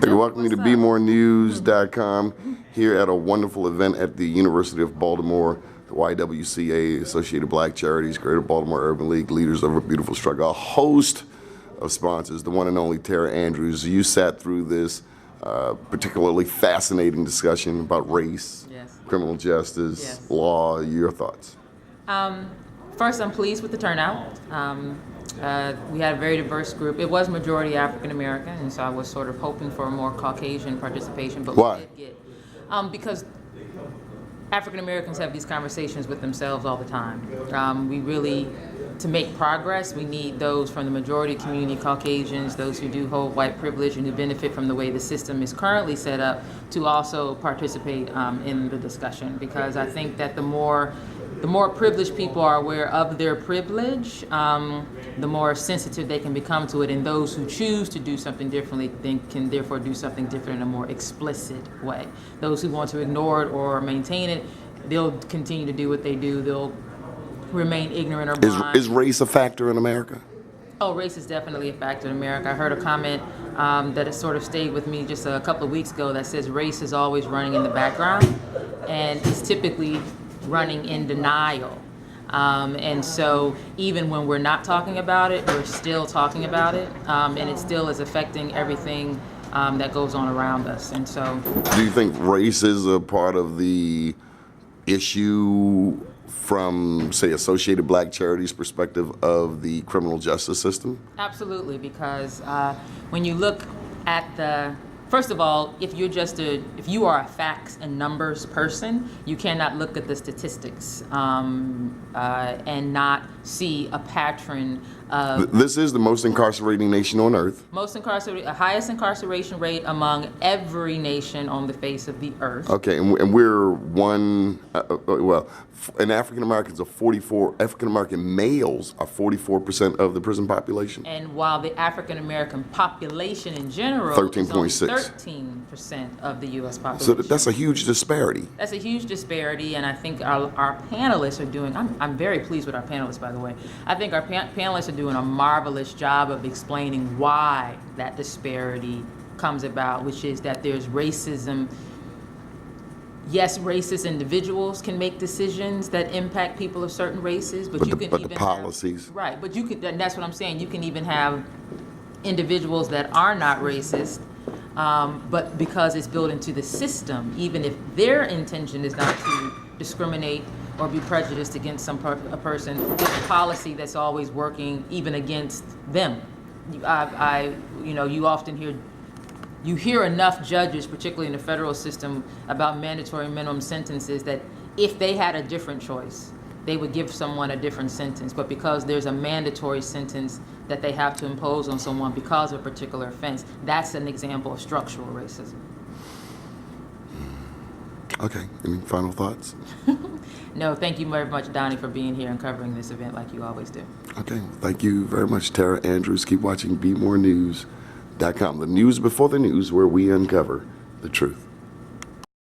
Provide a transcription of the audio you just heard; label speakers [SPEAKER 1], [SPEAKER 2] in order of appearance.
[SPEAKER 1] Hey, welcome you to BeMoreNews.com here at a wonderful event at the University of Baltimore, the YWCA, Associated Black Charities, Greater Baltimore Urban League, Leaders of a Beautiful Struggle, a host of sponsors, the one and only Tara Andrews. You sat through this particularly fascinating discussion about race,
[SPEAKER 2] yes,
[SPEAKER 1] criminal justice,
[SPEAKER 2] yes,
[SPEAKER 1] law. Your thoughts?
[SPEAKER 2] First, I'm pleased with the turnout. We had a very diverse group. It was majority African American, and so I was sort of hoping for a more Caucasian participation. But
[SPEAKER 1] why?
[SPEAKER 2] We did get because African Americans have these conversations with themselves all the time. We really, to make progress, we need those from the majority community, Caucasians, those who do hold white privilege and who benefit from the way the system is currently set up, to also participate in the discussion. Because I think that the more privileged people are aware of their privilege, the more sensitive they can become to it, and those who choose to do something differently can therefore do something different in a more explicit way. Those who want to ignore it or maintain it, they'll continue to do what they do. They'll remain ignorant or blind.
[SPEAKER 1] Is race a factor in America?
[SPEAKER 2] Oh, race is definitely a factor in America. I heard a comment that has sort of stayed with me just a couple of weeks ago that says race is always running in the background, and it's typically running in denial. And so even when we're not talking about it, we're still talking about it, and it still is affecting everything that goes on around us. And so,
[SPEAKER 1] do you think race is a part of the issue from, say, Associated Black Charities' perspective of the criminal justice system?
[SPEAKER 2] Absolutely, because when you look at first of all, if you are a facts and numbers person, you cannot look at the statistics and not see a pattern of.
[SPEAKER 1] This is the most incarcerating nation on earth.
[SPEAKER 2] Highest incarceration rate among every nation on the face of the earth.
[SPEAKER 1] Okay, and we're one. And African American males are 44% of the prison population.
[SPEAKER 2] And while the African American population in general
[SPEAKER 1] 13.6,
[SPEAKER 2] 13% of the U.S. population.
[SPEAKER 1] So that's a huge disparity.
[SPEAKER 2] That's a huge disparity, and I think our panelists are doing. I'm very pleased with our panelists, by the way. I think our panelists are doing a marvelous job of explaining why that disparity comes about, which is that there's racism. Yes, racist individuals can make decisions that impact people of certain races, but you can even
[SPEAKER 1] the policies.
[SPEAKER 2] Right, but you can. And that's what I'm saying. You can even have individuals that are not racist, but because it's built into the system, even if their intention is not to discriminate or be prejudiced against a person, there's a policy that's always working even against them. You often hear. You hear enough judges, particularly in the federal system, about mandatory minimum sentences that if they had a different choice, they would give someone a different sentence. But because there's a mandatory sentence that they have to impose on someone because of a particular offense, that's an example of structural racism.
[SPEAKER 1] Okay, any final thoughts?
[SPEAKER 2] No, thank you very much, Donnie, for being here and covering this event like you always do.
[SPEAKER 1] Okay, thank you very much, Tara Andrews. Keep watching BeMoreNews.com, the news before the news, where we uncover the truth.